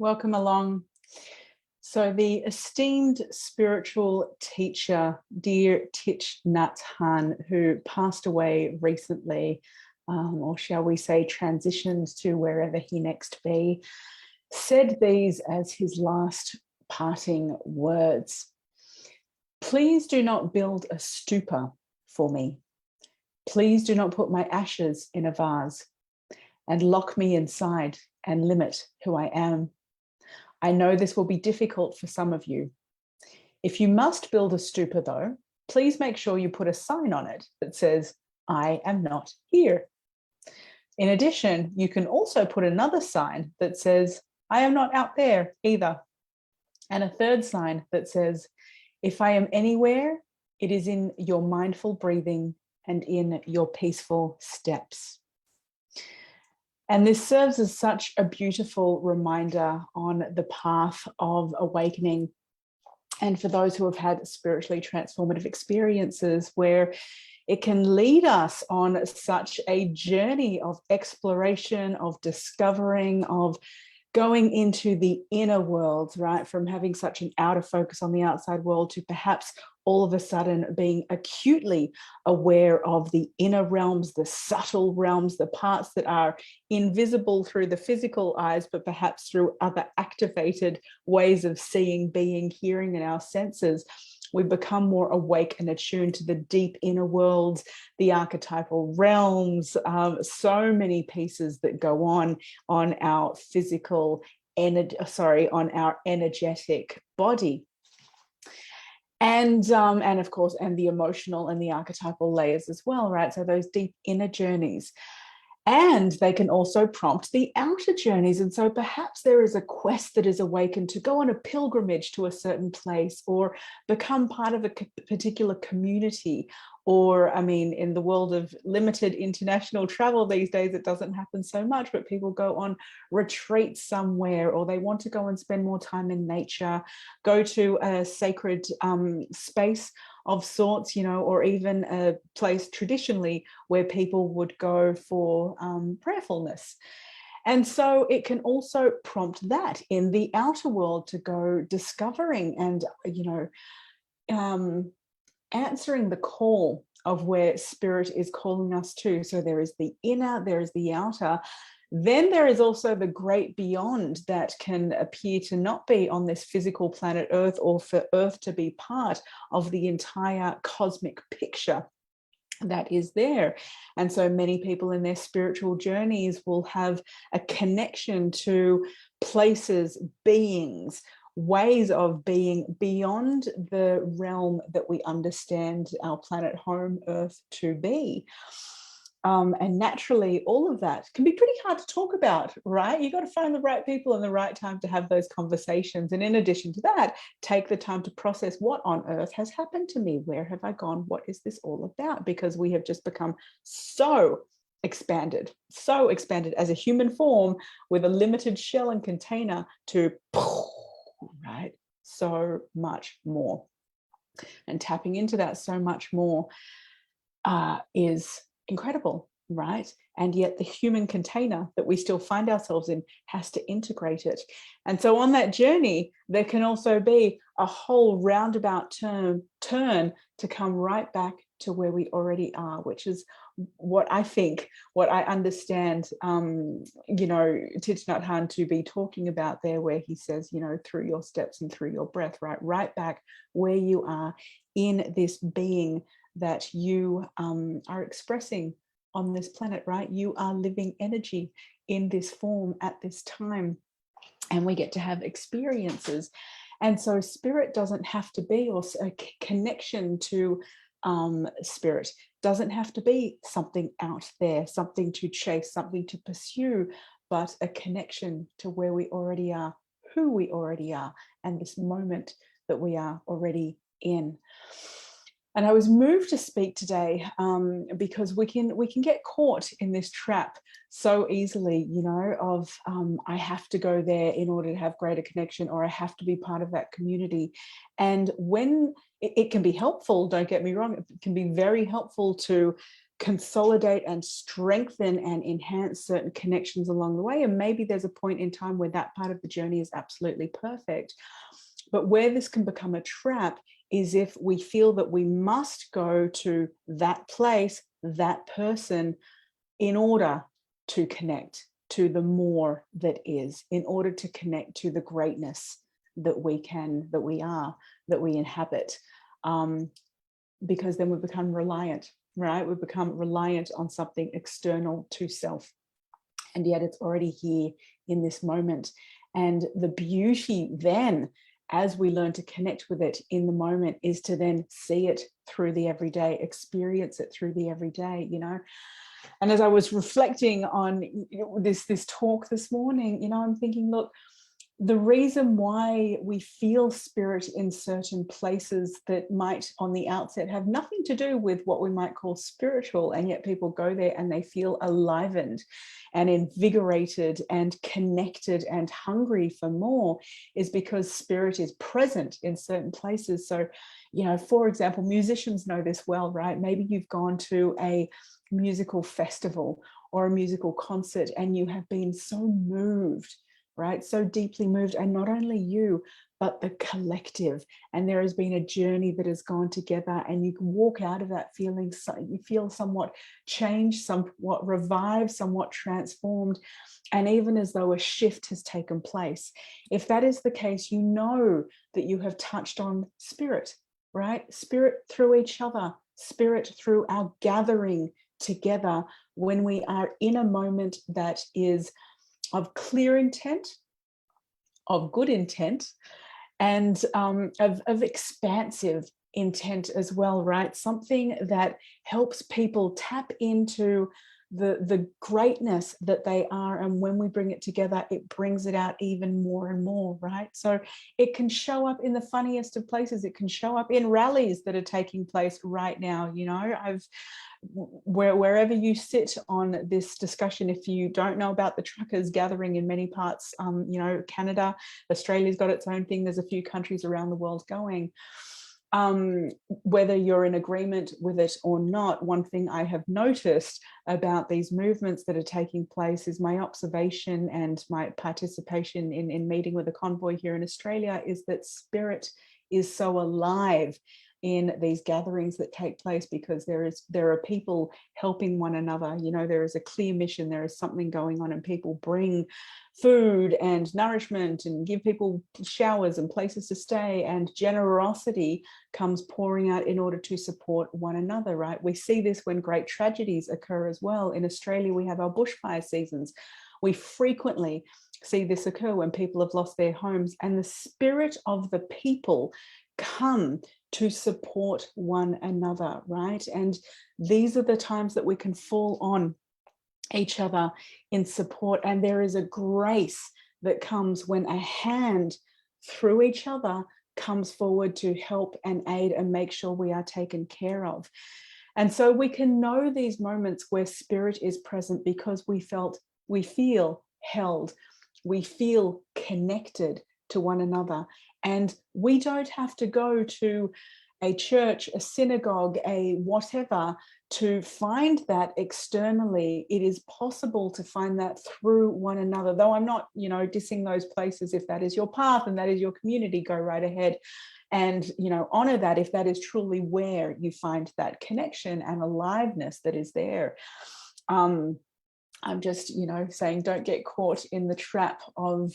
Welcome along. So the esteemed spiritual teacher, dear Thich Nhat Hanh, who passed away recently, or shall we say transitioned to wherever he next be, said these as his last parting words. Please do not build a stupa for me. Please do not put my ashes in a vase and lock me inside and limit who I am. I know this will be difficult for some of you. If you must build a stupa though, please make sure you put a sign on it that says, I am not here. In addition, you can also put another sign that says, I am not out there either. And a third sign that says, if I am anywhere, it is in your mindful breathing and in your peaceful steps. And this serves as such a beautiful reminder on the path of awakening. And for those who have had spiritually transformative experiences where it can lead us on such a journey of exploration, of discovering, of going into the inner world, right? From having such an outer focus on the outside world to perhaps all of a sudden being acutely aware of the inner realms, the subtle realms, the parts that are invisible through the physical eyes, but perhaps through other activated ways of seeing, being, hearing in our senses. We become more awake and attuned to the deep inner worlds, the archetypal realms, so many pieces that go on our physical energy, on our energetic body. And of course, and the emotional and the archetypal layers as well, right? So those deep inner journeys. And they can also prompt the outer journeys. And so perhaps there is a quest that is awakened to go on a pilgrimage to a certain place or become part of a particular community. Or, I mean, in the world of limited international travel these days, it doesn't happen so much, but people go on retreats somewhere, or they want to go and spend more time in nature, go to a sacred space of sorts, you know, or even a place traditionally where people would go for prayerfulness. And so it can also prompt that in the outer world to go discovering and, you know, answering the call of where spirit is calling us to. So there is the inner, there is the outer. Then there is also the great beyond that can appear to not be on this physical planet Earth, or for Earth to be part of the entire cosmic picture that is there. And so many people in their spiritual journeys will have a connection to places, beings, ways of being beyond the realm that we understand our planet home Earth to be. And naturally, all of that can be pretty hard to talk about, right? You've got to find the right people and the right time to have those conversations. And in addition to that, take the time to process what on earth has happened to me? Where have I gone? What is this all about? Because we have just become so expanded as a human form with a limited shell and container to, right, so much more. And tapping into that so much more is incredible, right? And yet the human container that we still find ourselves in has to integrate it. And so on that journey, there can also be a whole roundabout turn to come right back to where we already are, which is what I understand, you know, Thich Nhat Hanh to be talking about there, where he says, you know, through your steps and through your breath, right back where you are in this being that you are expressing on this planet, right? You are living energy in this form at this time, and we get to have experiences. And so spirit doesn't have to be, or a connection to spirit doesn't have to be something out there, something to chase, something to pursue, but a connection to where we already are, who we already are, and this moment that we are already in. And I was moved to speak today because we can get caught in this trap so easily, you know, of I have to go there in order to have greater connection, or I have to be part of that community. And when it can be helpful, don't get me wrong, it can be very helpful to consolidate and strengthen and enhance certain connections along the way. And maybe there's a point in time where that part of the journey is absolutely perfect. But where this can become a trap is if we feel that we must go to that place, that person, in order to connect to the more that is, in order to connect to the greatness that we inhabit. Because then we become reliant, right? We become reliant on something external to self. And yet it's already here in this moment. And the beauty then, as we learn to connect with it in the moment, is to then see it through the everyday, experience it through the everyday, you know. And as I was reflecting on this talk this morning, you know, I'm thinking, look, the reason why we feel spirit in certain places that might on the outset have nothing to do with what we might call spiritual, and yet people go there and they feel alivened and invigorated and connected and hungry for more, is because spirit is present in certain places. So, you know, for example, musicians know this well, right? Maybe you've gone to a musical festival or a musical concert and you have been so moved, right? So deeply moved, and not only you, but the collective. And there has been a journey that has gone together, and you can walk out of that feeling, you feel somewhat changed, somewhat revived, somewhat transformed, and even as though a shift has taken place. If that is the case, you know that you have touched on spirit, right? Spirit through each other, spirit through our gathering together when we are in a moment that is of clear intent, of good intent, and of expansive intent as well, right? Something that helps people tap into the greatness that they are, and when we bring it together, it brings it out even more and more, right? So it can show up in the funniest of places. It can show up in rallies that are taking place right now. You know, wherever you sit on this discussion, if you don't know about the truckers gathering in many parts, you know, Canada, Australia's got its own thing. There's a few countries around the world going. Whether you're in agreement with it or not, one thing I have noticed about these movements that are taking place is my observation and my participation in meeting with a convoy here in Australia is that spirit is so alive in these gatherings that take place, because there are people helping one another. You know, there is a clear mission, there is something going on, and people bring food and nourishment and give people showers and places to stay, and generosity comes pouring out in order to support one another, right? We see this when great tragedies occur as well. In Australia, we have our bushfire seasons. We frequently see this occur when people have lost their homes, and the spirit of the people come to support one another, right? And these are the times that we can fall on each other in support. And there is a grace that comes when a hand through each other comes forward to help and aid and make sure we are taken care of. And so we can know these moments where spirit is present because we feel held, we feel connected to one another. And we don't have to go to a church, a synagogue, a whatever, to find that externally. It is possible to find that through one another. Though I'm not, you know, dissing those places. If that is your path and that is your community, go right ahead and, you know, honor that if that is truly where you find that connection and aliveness that is there. I'm just, you know, saying don't get caught in the trap of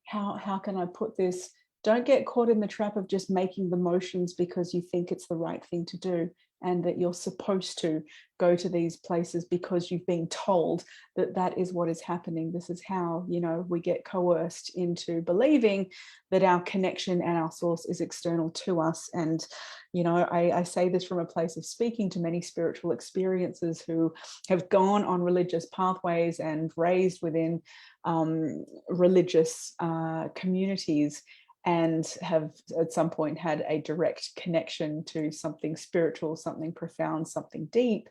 how can I put this? Don't get caught in the trap of just making the motions because you think it's the right thing to do, and that you're supposed to go to these places because you've been told that that is what is happening. This is how, you know, we get coerced into believing that our connection and our source is external to us. And, you know, I say this from a place of speaking to many spiritual experiences who have gone on religious pathways and raised within religious communities, and have at some point had a direct connection to something spiritual, something profound, something deep,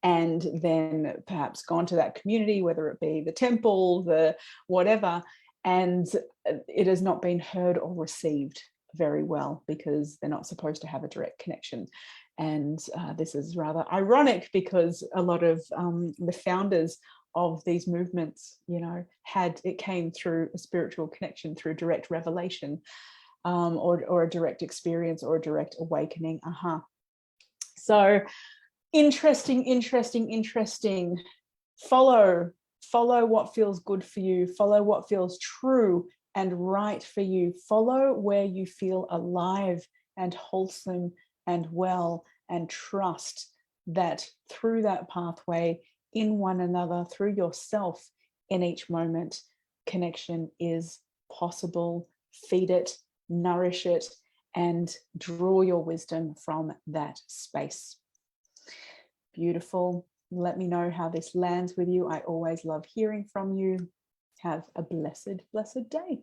and then perhaps gone to that community, whether it be the temple, the whatever, and it has not been heard or received very well because they're not supposed to have a direct connection. And this is rather ironic because a lot of the founders of these movements, it came through a spiritual connection, through direct revelation, or a direct experience, or a direct awakening. So interesting. Follow what feels good for you. Follow what feels true and right for you. Follow where you feel alive and wholesome and well, and trust that through that pathway, in one another, through yourself, in each moment, connection is possible. Feed it, nourish it, and draw your wisdom from that space. Beautiful. Let me know how this lands with you. I always love hearing from you. Have a blessed, blessed day.